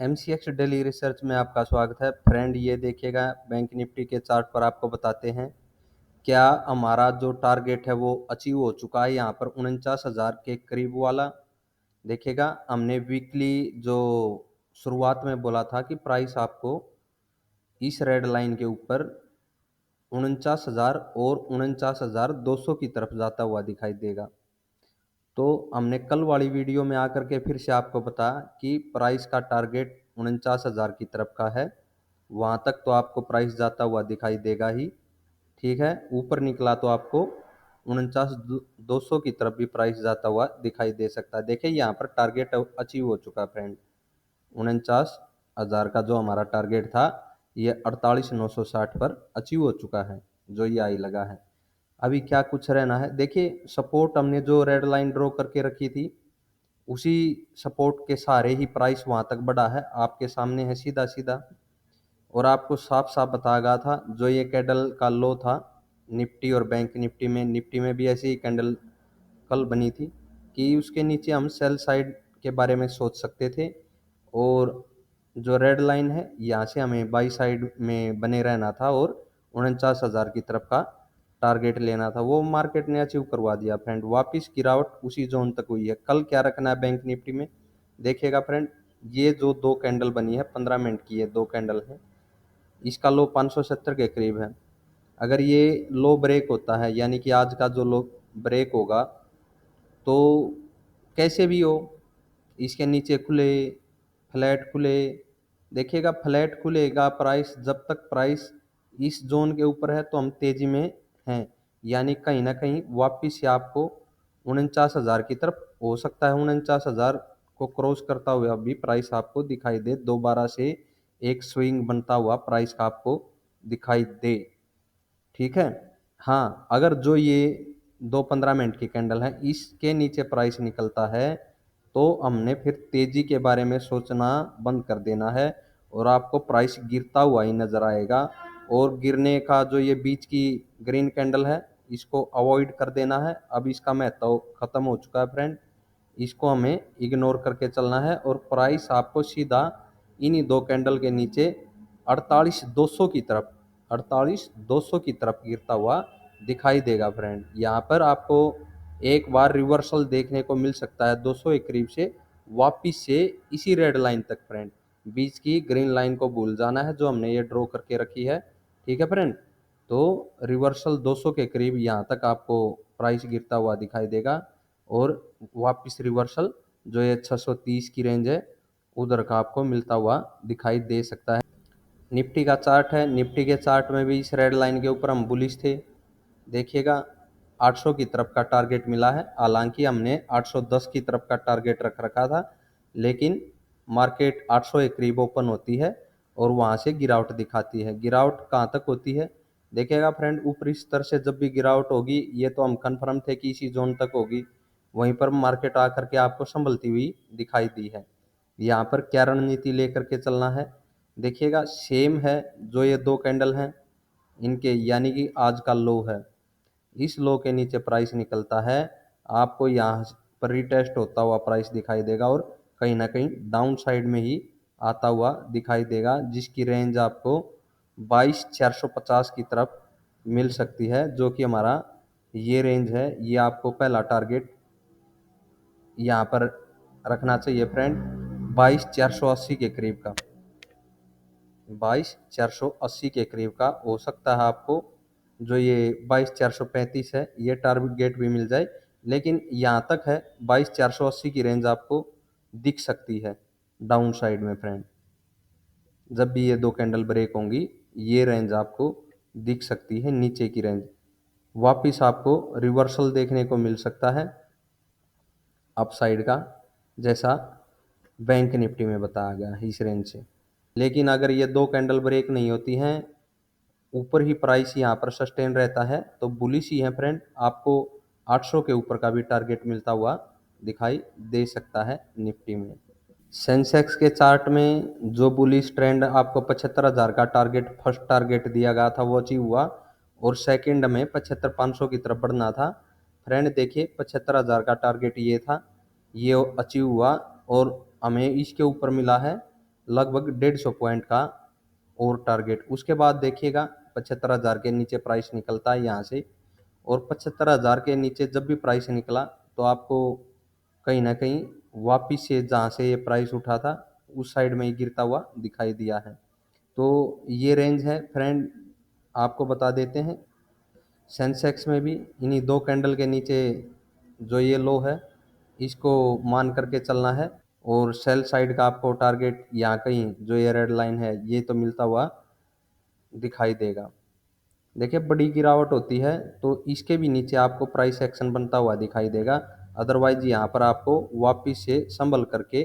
MCX daily research में आपका स्वागत है फ्रेंड। ये देखिएगा बैंक निफ्टी के चार्ट पर आपको बताते हैं क्या हमारा जो टारगेट है वो अचीव हो चुका है। यहाँ पर 49,000 के करीब वाला देखिएगा। हमने वीकली जो शुरुआत में बोला था कि प्राइस आपको इस रेड लाइन के ऊपर 49,000 और 49,200 की तरफ जाता हुआ दिखाई देगा। तो हमने कल वाली वीडियो में आकर के फिर से आपको बताया कि प्राइस का टारगेट 49,000 की तरफ का है। वहाँ तक तो आपको प्राइस जाता हुआ दिखाई देगा ही, ठीक है। ऊपर निकला तो आपको 49,200 की तरफ भी प्राइस जाता हुआ दिखाई दे सकता है। देखिए यहाँ पर टारगेट अचीव हो चुका है फ्रेंड। 49,000 का जो हमारा टारगेट था ये 48,960 पर अचीव हो चुका है, जो ये आई लगा है। अभी क्या कुछ रहना है, देखिए सपोर्ट हमने जो रेड लाइन ड्रॉ करके रखी थी उसी सपोर्ट के सहारे ही प्राइस वहां तक बढ़ा है। आपके सामने है सीधा सीधा, और आपको साफ साफ बताया गया था जो ये कैंडल का लो था निफ्टी और बैंक निफ्टी में भी ऐसी ही कैंडल कल बनी थी कि उसके नीचे हम सेल साइड के बारे में सोच सकते थे, और जो रेड लाइन है यहाँ से हमें बाई साइड में बने रहना था और 49,000 की तरफ का टारगेट लेना था। वो मार्केट ने अचीव करवा दिया फ्रेंड। वापिस गिरावट उसी जोन तक हुई है। कल क्या रखना है बैंक निफ्टी में, देखिएगा फ्रेंड। ये जो दो कैंडल बनी है 15 मिनट की, ये दो कैंडल है, इसका लो 570 के करीब है। अगर ये लो ब्रेक होता है, यानी कि आज का जो लो ब्रेक होगा, तो कैसे भी हो इसके नीचे खुले, फ्लैट खुले, देखिएगा फ्लैट खुलेगा प्राइस। जब तक प्राइस इस जोन के ऊपर है तो हम तेजी में हैं, यानी कहीं ना कहीं वापिस से आपको 49,000 की तरफ हो सकता है। 49,000 को क्रॉस करता हुआ भी प्राइस आपको दिखाई दे, दोबारा से एक स्विंग बनता हुआ प्राइस का आपको दिखाई दे, ठीक है। हाँ, अगर जो ये दो 15 मिनट की कैंडल है इसके नीचे प्राइस निकलता है तो हमने फिर तेजी के बारे में सोचना बंद कर देना है, और आपको प्राइस गिरता हुआ ही नजर आएगा। और गिरने का जो ये बीच की ग्रीन कैंडल है इसको अवॉइड कर देना है। अब इसका महत्व खत्म हो चुका है फ्रेंड, इसको हमें इग्नोर करके चलना है, और प्राइस आपको सीधा इन्हीं दो कैंडल के नीचे 48,200 की तरफ 48,200 की तरफ गिरता हुआ दिखाई देगा फ्रेंड। यहाँ पर आपको एक बार रिवर्सल देखने को मिल सकता है 200 के करीब से वापिस से इसी रेड लाइन तक फ्रेंड। बीच की ग्रीन लाइन को भूल जाना है जो हमने ये ड्रॉ करके रखी है, ठीक है फ्रेंड। तो रिवर्सल 200 के करीब यहाँ तक आपको प्राइस गिरता हुआ दिखाई देगा, और वापिस रिवर्सल जो ये 630 की रेंज है उधर का आपको मिलता हुआ दिखाई दे सकता है। निफ्टी का चार्ट है, निफ्टी के चार्ट में भी इस रेड लाइन के ऊपर हम बुलिश थे। देखिएगा 800 की तरफ का टारगेट मिला है, हालांकि हमने 810 की तरफ का टारगेट रख रखा था, लेकिन मार्केट 800 के करीब ओपन होती है और वहां से गिरावट दिखाती है। गिरावट कहाँ तक होती है देखिएगा फ्रेंड, ऊपरी स्तर से जब भी गिरावट होगी ये तो हम कंफर्म थे कि इसी जोन तक होगी, वहीं पर मार्केट आकर के आपको संभलती हुई दिखाई दी है। यहाँ पर क्या रणनीति लेकर के चलना है देखिएगा, सेम है जो ये दो कैंडल हैं इनके, यानी कि आज का लो है, इस लो के नीचे प्राइस निकलता है, आपको यहाँ पर रिटेस्ट होता हुआ प्राइस दिखाई देगा और कहीं ना कहीं डाउन साइड में ही आता हुआ दिखाई देगा, जिसकी रेंज आपको 22,450 की तरफ मिल सकती है, जो कि हमारा ये रेंज है। ये आपको पहला टारगेट यहाँ पर रखना चाहिए फ्रेंड, 22,480 के करीब का, 22,480 के करीब का हो सकता है आपको जो ये 22,435 है ये टारगेट भी मिल जाए, लेकिन यहाँ तक है 22,480 की रेंज आपको दिख सकती है डाउन साइड में फ्रेंड। जब भी ये दो कैंडल ब्रेक होंगी ये रेंज आपको दिख सकती है, नीचे की रेंज। वापिस आपको रिवर्सल देखने को मिल सकता है अप साइड का, जैसा बैंक निफ्टी में बताया गया है इस रेंज से। लेकिन अगर ये दो कैंडल ब्रेक नहीं होती हैं, ऊपर ही प्राइस यहाँ पर सस्टेन रहता है, तो बुलिश ही है फ्रेंड। आपको 800 के ऊपर का भी टारगेट मिलता हुआ दिखाई दे सकता है निफ्टी में। सेंसेक्स के चार्ट में जो बुलिश ट्रेंड आपको 75,000 का टारगेट फर्स्ट टारगेट दिया गया था वो अचीव हुआ, और सेकंड में 75,500 की तरफ बढ़ना था फ्रेंड। देखिए 75,000 का टारगेट ये था, ये अचीव हुआ और हमें इसके ऊपर मिला है लगभग 150 पॉइंट का और टारगेट। उसके बाद देखिएगा 75,000 के नीचे प्राइस निकलता है यहाँ से, और 75,000 के नीचे जब भी प्राइस निकला तो आपको कहीं ना कहीं वापिस से जहाँ से ये प्राइस उठा था उस साइड में ही गिरता हुआ दिखाई दिया है। तो ये रेंज है फ्रेंड, आपको बता देते हैं। सेंसेक्स में भी इन्हीं दो कैंडल के नीचे जो ये लो है इसको मान करके चलना है, और सेल साइड का आपको टारगेट यहाँ कहीं जो ये रेड लाइन है ये तो मिलता हुआ दिखाई देगा। देखिए बड़ी गिरावट होती है तो इसके भी नीचे आपको प्राइस एक्शन बनता हुआ दिखाई देगा। अदरवाइज यहाँ पर आपको वापिस से संभल करके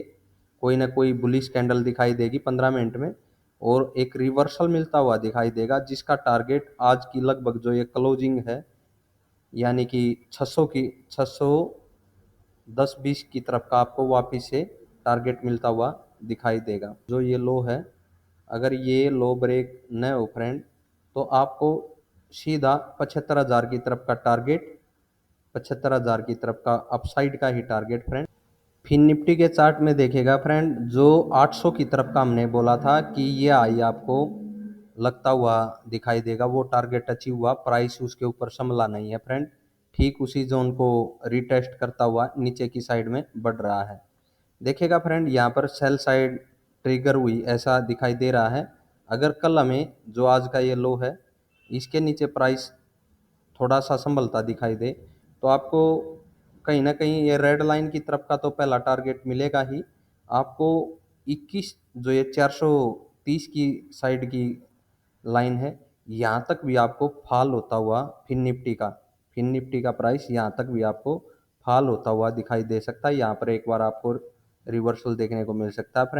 कोई ना कोई बुलिश कैंडल दिखाई देगी 15 मिनट में, और एक रिवर्सल मिलता हुआ दिखाई देगा जिसका टारगेट आज की लगभग जो ये क्लोजिंग है यानी कि 600 की 610-20 की तरफ का आपको वापिस से टारगेट मिलता हुआ दिखाई देगा। जो ये लो है अगर ये लो ब्रेक न हो फ्रेंड तो आपको सीधा 75,000 की तरफ का टारगेट, 75,000 की तरफ का अपसाइड का ही टारगेट फ्रेंड। फिर निफ्टी के चार्ट में देखेगा फ्रेंड, जो 800 की तरफ का हमने बोला था कि ये आई आपको लगता हुआ दिखाई देगा, वो टारगेट अचीव हुआ, प्राइस उसके ऊपर संभला नहीं है फ्रेंड। ठीक उसी जोन को रिटेस्ट करता हुआ नीचे की साइड में बढ़ रहा है। देखिएगा फ्रेंड यहाँ पर सेल साइड ट्रिगर हुई ऐसा दिखाई दे रहा है। अगर कल हमें जो आज का ये लो है इसके नीचे प्राइस थोड़ा सा संभलता दिखाई दे तो आपको कहीं ना कहीं ये रेड लाइन की तरफ का तो पहला टारगेट मिलेगा ही। आपको 21 जो ये 430 की साइड की लाइन है यहाँ तक भी आपको फॉल होता हुआ फिर निफ्टी का प्राइस यहाँ तक भी आपको फॉल होता हुआ दिखाई दे सकता है। यहाँ पर एक बार आपको रिवर्सल देखने को मिल सकता है फ्रेंड।